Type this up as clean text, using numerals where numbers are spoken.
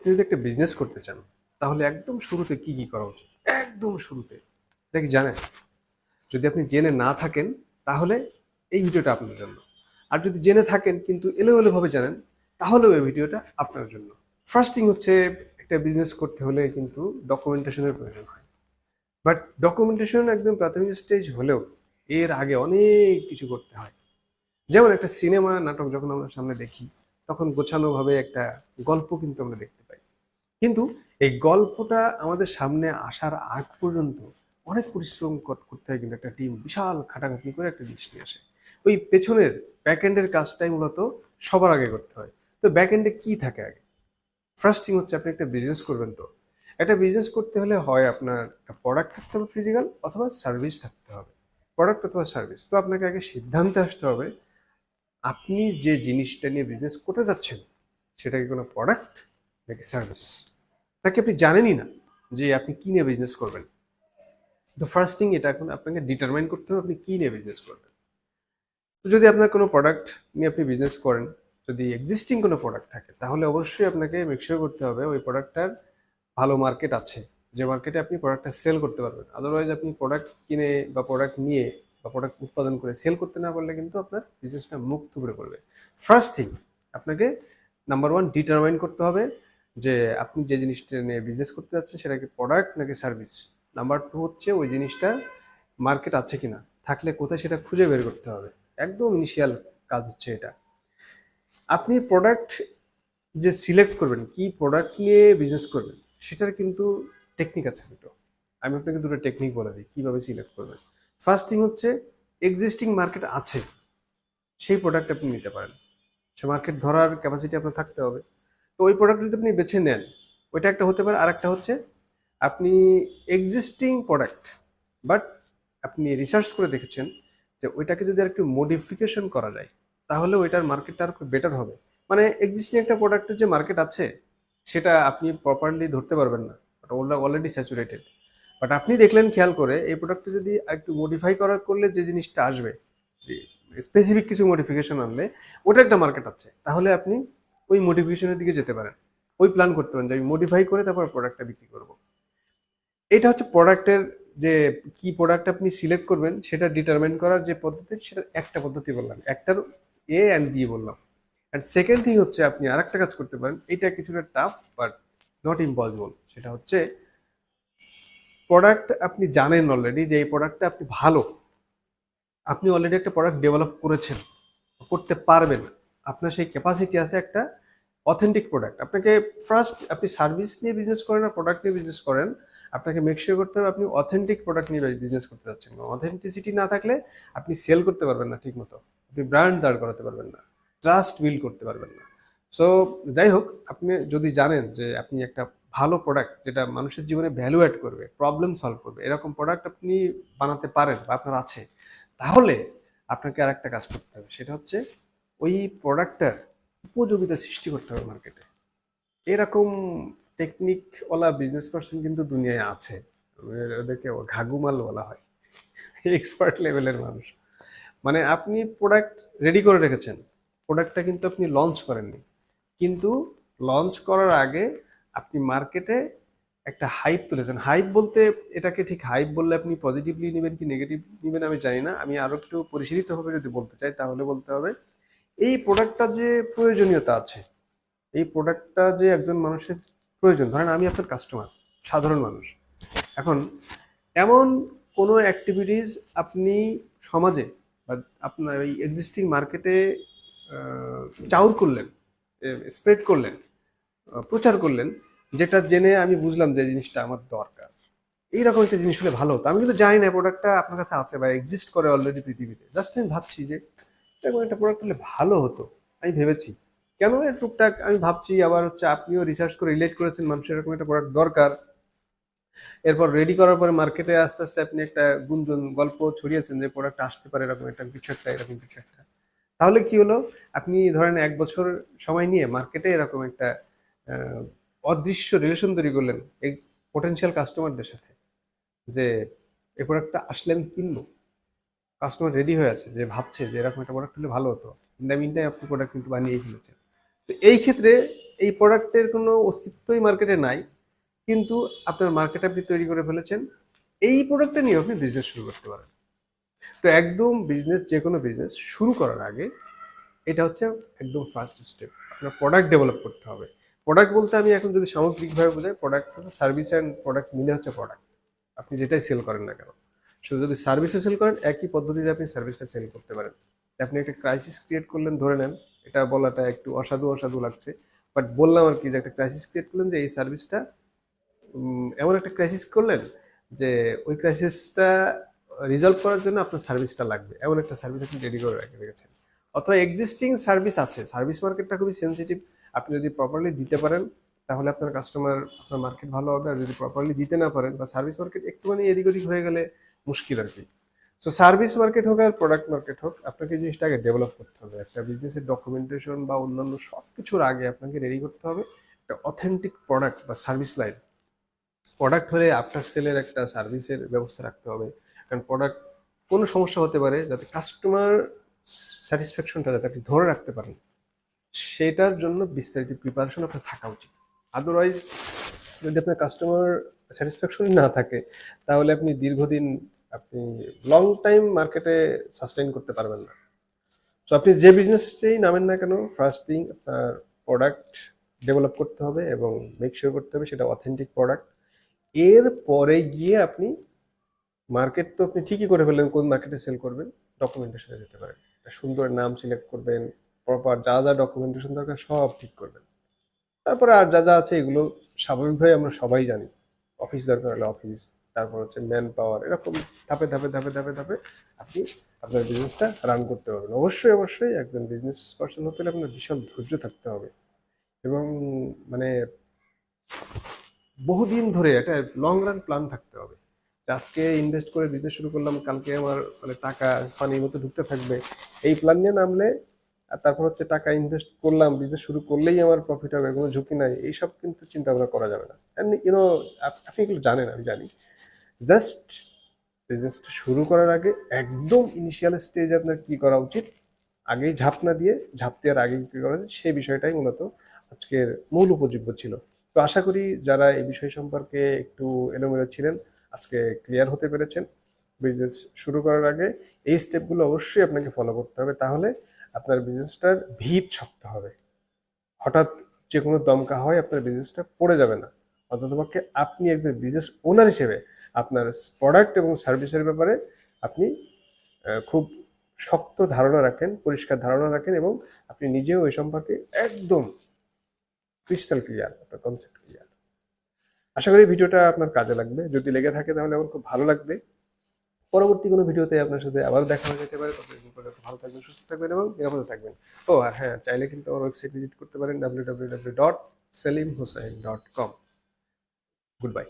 আপনি যদি একটা বিজনেস করতে চান তাহলে একদম শুরুতে কি কি করা উচিত? একদম শুরুতে এটা কি জানেন? যদি আপনি জেনে না থাকেন তাহলে এই ভিডিওটা আপনার জন্য। আর যদি জেনে থাকেন কিন্তু এলোমেলো ভাবে জানেন তাহলেও এই ভিডিওটা আপনার জন্য। ফার্স্ট থিং হচ্ছে, একটা বিজনেস করতে হলে কিন্তু ডকুমেন্টেশনের প্রয়োজন হয়। বাট ডকুমেন্টেশন একদম প্রাথমিক স্টেজ হলেও এর আগে অনেক কিছু করতে হয়। যেমন একটা সিনেমা নাটক যখন আমরা সামনে দেখি তখন গোছানোভাবে একটা গল্প কিন্তু আমরা দেখতে পাই, কিন্তু এই গল্পটা আমাদের সামনে আসার আগ পর্যন্ত অনেক পরিশ্রম করতে হয়, কিন্তু একটা টিম বিশাল খাটাখাটনি করে একটা জিনিস নিয়ে আসে। ওই পেছনের ব্যাক এন্ডের কাজটাই মূলত সবার আগে করতে হয়। তো ব্যাক এন্ডে কি থাকে আগে? ফার্স্ট থিং হচ্ছে, আপনি একটা বিজনেস করবেন, তো একটা বিজনেস করতে হলে হয় আপনার একটা প্রোডাক্ট থাকতে হবে ফিজিক্যাল, অথবা সার্ভিস থাকতে হবে। প্রোডাক্ট অথবা সার্ভিস, তো আপনাকে আগে সিদ্ধান্তে আসতে হবে আপনি যে জিনিসটা নিয়ে বিজনেস করতে যাচ্ছেন সেটা কি কোনো প্রোডাক্ট নাকি সার্ভিস, নাকি আপনি জানেনই না যে আপনি কি নিয়ে বিজনেস করবেন। তো ফার্স্ট থিং এটা এখন আপনাকে ডিটারমাইন করতে হবে আপনি কি নিয়ে বিজনেস করবেন। তো যদি আপনার কোনো প্রোডাক্ট নিয়ে আপনি বিজনেস করেন, যদি এক্সিস্টিং কোনো প্রোডাক্ট থাকে তাহলে অবশ্যই আপনাকে মেকশিওর করতে হবে ওই প্রোডাক্টটার ভালো মার্কেট আছে, যে মার্কেটে আপনি প্রোডাক্টটা সেল করতে পারবেন। আদারওয়াইজ আপনি প্রোডাক্ট কিনে বা প্রোডাক্ট নিয়ে বা প্রোডাক্ট উৎপাদন করে সেল করতে না পারলে কিন্তু আপনার বিজনেসটা মুখ থুবড়ে পড়বে। ফার্স্ট থিং আপনাকে নাম্বার ওয়ান ডিটারমাইন করতে হবে যে আপনি যে জিনিসটা নিয়ে বিজনেস করতে যাচ্ছেন সেটা কি প্রোডাক্ট নাকি সার্ভিস। নাম্বার টু হচ্ছে ওই জিনিসটা মার্কেট আছে কিনা, থাকলে কোথায় সেটা খুঁজে বের করতে হবে। একদম ইনিশিয়াল কাজ হচ্ছে এটা। আপনি প্রোডাক্ট যে সিলেক্ট করবেন, কি প্রোডাক্ট নিয়ে বিজনেস করবেন, সেটার কিন্তু টেকনিক আছে দুটো। আমি আপনাকে দুটো টেকনিক বলে দিই কিভাবে সিলেক্ট করবেন। ফার্স্ট থিং হচ্ছে, এক্সিস্টিং মার্কেট আছে সেই প্রোডাক্ট আপনি নিতে পারেন। সে মার্কেট ধরার ক্যাপাসিটি আপনার থাকতে হবে। তো ওই প্রোডাক্ট যদি আপনি বেছে নেন, ওইটা একটা হতে পারে। আর একটা হচ্ছে, আপনি এক্সিস্টিং প্রোডাক্ট বাট আপনি রিসার্চ করে দেখেছেন যে ওইটাকে যদি আর একটু মডিফিকেশন করা যায় তাহলে ওইটার মার্কেটটা আর একটু বেটার হবে। মানে এক্সিস্টিং একটা প্রোডাক্টের যে মার্কেট আছে সেটা আপনি প্রপারলি ধরতে পারবেন না, ওটা অলরেডি স্যাচুরেটেড। বাট আপনি দেখলেন খেয়াল করে এই প্রোডাক্টটা যদি একটু মডিফাই করার করলে যে জিনিসটা আসবে, স্পেসিফিক কিছু মডিফিকেশন আনলে ওটা একটা মার্কেট আছে, তাহলে আপনি ওই মডিফিকেশনের দিকে যেতে পারেন। ওই প্ল্যান করতে পারেন যে আমি মডিফাই করে তারপর প্রোডাক্টটা বিক্রি করব। এটা হচ্ছে প্রোডাক্টের যে কি প্রোডাক্ট আপনি সিলেক্ট করবেন সেটা ডিটারমাইন করার যে পদ্ধতি, সেটা একটা পদ্ধতি বললাম, একটার এ অ্যান্ড বি বললাম। অ্যান্ড সেকেন্ড থিং হচ্ছে, আপনি আর একটা কাজ করতে পারেন, এটা কিছুটা টাফ বাট নট ইম্পসিবল। সেটা হচ্ছে, প্রোডাক্ট আপনি জানেন অলরেডি যে এই প্রোডাক্টটা আপনি ভালো, আপনি অলরেডি একটা প্রোডাক্ট ডেভেলপ করেছেন, করতে পারবেন, আপনার সেই ক্যাপাসিটি আছে একটা অথেন্টিক প্রোডাক্ট। আপনাকে ফার্স্ট, আপনি সার্ভিস নিয়ে বিজনেস করেন আর প্রোডাক্ট নিয়ে বিজনেস করেন, আপনাকে মেকশিওর করতে হবে আপনি অথেন্টিক প্রোডাক্ট নিয়ে বিজনেস করতে যাচ্ছেন। অথেন্টিসিটি না থাকলে আপনি সেল করতে পারবেন না ঠিক মতো, আপনি ব্র্যান্ড দাঁড় করাতে পারবেন না, ট্রাস্ট বিল্ড করতে পারবেন না। সো যাই হোক, আপনি যদি জানেন যে আপনি একটা ভালো প্রোডাক্ট যেটা মানুষের জীবনে ভ্যালু অ্যাড করবে, প্রবলেম সলভ করবে, এরকম প্রোডাক্ট আপনি বানাতে পারেন বা আপনার আছে, তাহলে আপনাকে আর একটা কাজ করতে হবে। সেটা হচ্ছে ওই প্রোডাক্টটার উপযোগিতা সৃষ্টি করতে হবে মার্কেটে। এরকম টেকনিকওয়ালা বিজনেস পার্সন কিন্তু দুনিয়ায় আছে। ওদেরকে ঘাগুমাল বলা হয়, এক্সপার্ট লেভেলের মানুষ। মানে আপনি প্রোডাক্ট রেডি করে রেখেছেন, প্রোডাক্টটা কিন্তু আপনি লঞ্চ করেননি, কিন্তু লঞ্চ করার আগে আপনি মার্কেটে একটা হাইপ তুলেছেন। হাইপ বলতে, এটাকে ঠিক হাইপ বললে আপনি পজিটিভলি নেবেন কি নেগেটিভ নেবেন আমি জানি না, আমি আরো একটু পরিশীলিতভাবে যদি বলতে চাই তাহলে বলতে হবে, এই প্রোডাক্টটা যে প্রয়োজনীয়তা আছে, এই প্রোডাক্টটা যে একজন মানুষের প্রয়োজন। ধরেন আমি আপনার কাস্টমার, সাধারণ মানুষ। এখন এমন কোনো অ্যাক্টিভিটিস আপনি সমাজে বা আপনার ওই এক্সিস্টিং মার্কেটে চাউর করলেন, স্প্রেড করলেন, প্রচার করলেন, যেটা জেনে আমি বুঝলাম যে জিনিসটা আমার দরকার। এইরকম একটা জিনিস হলে ভালো হতো। আমি কিন্তু জানি না প্রোডাক্টটা আপনার কাছে আছে বা এক্সিস্ট করে অলরেডি পৃথিবীতে, জাস্ট আমি ভাবছি যে এরকম একটা প্রোডাক্ট হলে ভালো হতো। আমি ভেবেছি কেন এর টুকটাক আমি ভাবছি, আবার হচ্ছে আপনিও রিসার্চ করে রিলেট করেছেন মানুষের এরকম একটা প্রোডাক্ট দরকার। এরপর রেডি করার পরে মার্কেটে আস্তে আস্তে আপনি একটা গুঞ্জন গল্প ছড়িয়েছেন যে প্রোডাক্ট আসতে পারে এরকম একটা কিছু একটা, এরকম কিছু একটা। তাহলে কি হলো, আপনি ধরেন 1 বছর সময় নিয়ে মার্কেটে এরকম একটা আহ, অদৃশ্য রিলেশন তৈরি করলেন এই পোটেনশিয়াল কাস্টমারদের সাথে, যে এই প্রোডাক্টটা আসলে আমি কিনবো। কাস্টমার রেডি হয়ে আছে, যে ভাবছে যে এরকম একটা প্রোডাক্ট হলে ভালো হতো, ইন দ্য মিন টাইম আপনি প্রোডাক্ট কিন্তু বানিয়ে ফেলেছেন। তো এই ক্ষেত্রে এই প্রোডাক্টের কোনো অস্তিত্বই মার্কেটে নাই, কিন্তু আপনার মার্কেট আপনি তৈরি করে ফেলেছেন, এই প্রোডাক্টটা নিয়ে আপনি বিজনেস শুরু করতে পারেন। তো একদম বিজনেস, যে কোনো বিজনেস শুরু করার আগে এটা হচ্ছে একদম ফার্স্ট স্টেপ, আপনার প্রোডাক্ট ডেভেলপ করতে হবে। প্রোডাক্ট বলতে আমি এখন যদি সামগ্রিকভাবে বোঝাই, প্রোডাক্ট হচ্ছে সার্ভিস অ্যান্ড প্রোডাক্ট মিলে হচ্ছে প্রোডাক্ট। আপনি যেটাই সেল করেন না কেন, শুধু যদি সার্ভিসে সেল করেন, একই পদ্ধতিতে আপনি সার্ভিসটা সেল করতে পারেন। আপনি একটা ক্রাইসিস ক্রিয়েট করলেন, ধরে নেন, এটা বলাটা একটু অসাধু অসাধু লাগছে, বাট বললাম আর কি, যে একটা ক্রাইসিস ক্রিয়েট করলেন, যে এই সার্ভিসটা এমন একটা ক্রাইসিস করলেন যে ওই ক্রাইসিসটা রিজলভ করার জন্য আপনার সার্ভিসটা লাগবে, এমন একটা সার্ভিস আপনি রেডি করে রেখেছেন। অথবা এক্সিস্টিং সার্ভিস আছে, সার্ভিস মার্কেটটা খুবই সেন্সিটিভ, আপনি যদি প্রপারলি দিতে পারেন তাহলে আপনার কাস্টমার, আপনার মার্কেট ভালো হবে। আর যদি প্রপারলি দিতে না পারেন বা সার্ভিস মার্কেট একটুখানি এদিক ওদিক হয়ে গেলে মুশকিল আর কি। সো সার্ভিস মার্কেট হোক আর প্রোডাক্ট মার্কেট হোক, আপনাকে এই জিনিসটা আগে ডেভেলপ করতে হবে। একটা বিজনেসের ডকুমেন্টেশন বা অন্যান্য সব কিছুর আগে আপনাকে রেডি করতে হবে একটা অথেন্টিক প্রোডাক্ট বা সার্ভিস লাইন। প্রোডাক্ট হলে আফটার সেলের একটা সার্ভিসের ব্যবস্থা রাখতে হবে, কারণ প্রোডাক্ট কোনো সমস্যা হতে পারে, যাতে কাস্টমার স্যাটিসফ্যাকশনটা যাতে আপনি ধরে রাখতে পারেন, সেটার জন্য বিস্তারিত প্রিপারেশন আপনার থাকা উচিত। আদারওয়াইজ যদি আপনার কাস্টমার স্যাটিসফ্যাকশনই না থাকে, তাহলে আপনি দীর্ঘদিন, আপনি লং টাইম মার্কেটে সাস্টেইন করতে পারবেন না। তো আপনি যে বিজনেসটাই নামেন না কেন, ফার্স্ট থিং আপনার প্রোডাক্ট ডেভেলপ করতে হবে এবং মেক শিওর করতে হবে সেটা অথেন্টিক প্রোডাক্ট। এর পরে গিয়ে আপনি মার্কেট তো আপনি ঠিকই করে ফেললেন, কোন মার্কেটে সেল করবেন, ডকুমেন্টেশনে যেতে পারেন, একটা সুন্দর নাম সিলেক্ট করবেন, প্রপার যা যা ডকুমেন্টেশন দরকার সব ঠিক করবেন। তারপরে আর যা যা আছে এগুলো স্বাভাবিকভাবে আমরা সবাই জানি, অফিস দরকার হলে অফিস, তারপর হচ্ছে ম্যান পাওয়ার, এরকম ধাপে ধাপে ধাপে ধাপে ধাপে আপনি আপনার বিজনেসটা রান করতে পারবেন। অবশ্যই অবশ্যই একজন বিজনেস পার্সন হতে হলে আপনার বিশাল ধৈর্য থাকতে হবে এবং মানে বহুদিন ধরে একটা লং রান প্ল্যান থাকতে হবে। আজকে ইনভেস্ট করে বিজনেস শুরু করলাম, কালকে আমার মানে টাকা পানির মতো ঢুকতে থাকবে, এই প্ল্যান নিয়ে নামলে, আর তারপর হচ্ছে টাকা ইনভেস্ট করলাম, বিজনেস শুরু করলেই আমার প্রফিট হবে, কোনো ঝুঁকি নাই, এইসব কিন্তু চিন্তা ভাবনা করা যাবে না। ইউনো, আপনি এগুলো জানেন, আমি জানি। জাস্ট বিজনেসটা শুরু করার আগে একদম ইনিশিয়াল স্টেজ আপনার কি করা উচিত, আগেই ঝাঁপ না দিয়ে, ঝাঁপ দেওয়ার আগেই কি করা উচিত, সেই বিষয়টাই মূলত আজকের মূল উপজীব্য ছিল। তো আশা করি যারা এই বিষয় সম্পর্কে একটু এলোমেলো ছিলেন, আজকে ক্লিয়ার হতে পেরেছেন। বিজনেস শুরু করার আগে এই স্টেপগুলো অবশ্যই আপনাকে ফলো করতে হবে, তাহলে আপনার বিজনেসটার ভিত শক্ত হবে। হঠাৎ যে কোনো দমকা হয় আপনার বিজনেসটা পড়ে যাবে না। অন্ততপক্ষে আপনি একজন বিজনেস ওনার হিসেবে আপনার প্রোডাক্ট এবং সার্ভিসের ব্যাপারে আপনি খুব শক্ত ধারণা রাখেন, পরিষ্কার ধারণা রাখেন, এবং আপনি নিজেও এই সম্পর্কে একদম ক্রিস্টাল ক্লিয়ার, আপনার কনসেপ্ট ক্লিয়ার। আশা করি ভিডিওটা আপনার কাজে লাগবে, যদি লেগে থাকে তাহলে আমার খুব ভালো লাগবে। পরবর্তী কোনো ভিডিওতে আপনার সাথে আবার দেখা হয়ে যেতে পারে। ততদিন পর্যন্ত ভালো থাকবেন, সুস্থ থাকবেন এবং নিরাপদে থাকবেন। ও আর হ্যাঁ, চাইলে কিন্তু আমার ওয়েবসাইট ভিজিট করতে পারেন www.selimhossain.com। Good bye.